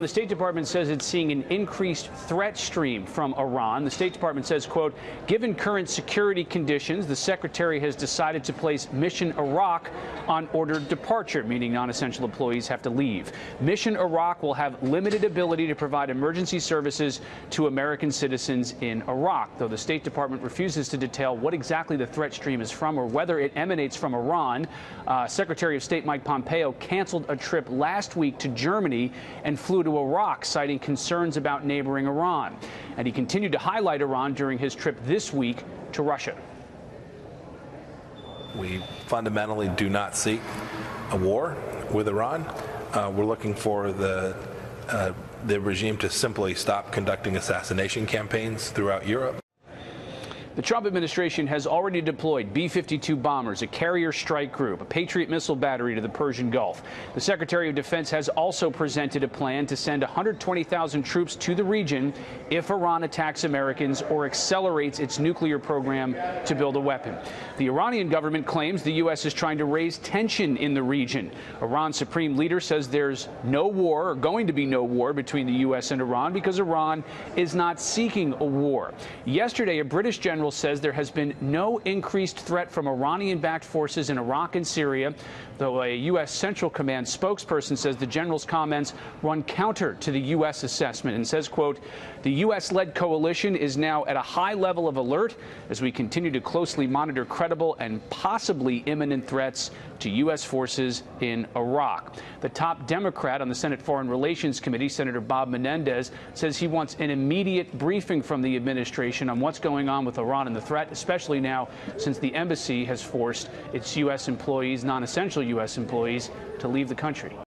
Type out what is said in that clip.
The State Department says it's seeing an increased threat stream from Iran. The State Department says, quote, given current security conditions, the Secretary has decided to place Mission Iraq on ordered departure, meaning non-essential employees have to leave. Mission Iraq will have limited ability to provide emergency services to American citizens in Iraq, though the State Department refuses to detail what exactly the threat stream is from or whether it emanates from Iran. Secretary of State Mike Pompeo canceled a trip last week to Germany and flew to Iraq, citing concerns about neighboring Iran. And he continued to highlight Iran during his trip this week to Russia. We fundamentally do not seek a war with Iran. We're looking for the regime to simply stop conducting assassination campaigns throughout Europe. The Trump administration has already deployed B-52 bombers, a carrier strike group, a Patriot missile battery to the Persian Gulf. The Secretary of Defense has also presented a plan to send 120,000 troops to the region if Iran attacks Americans or accelerates its nuclear program to build a weapon. The Iranian government claims the U.S. is trying to raise tension in the region. Iran's supreme leader says there's no war, or going to be no war, between the U.S. and Iran because Iran is not seeking a war. Yesterday, a British general says there has been no increased threat from Iranian-backed forces in Iraq and Syria, though a U.S. Central Command spokesperson says the general's comments run counter to the U.S. assessment and says, quote, the U.S.-led coalition is now at a high level of alert as we continue to closely monitor credible and possibly imminent threats to U.S. forces in Iraq. The top Democrat on the Senate Foreign Relations Committee, Senator Bob Menendez, says he wants an immediate briefing from the administration on what's going on with Iran and the threat, especially now since the embassy has forced its U.S. employees, non-essential U.S. employees, to leave the country.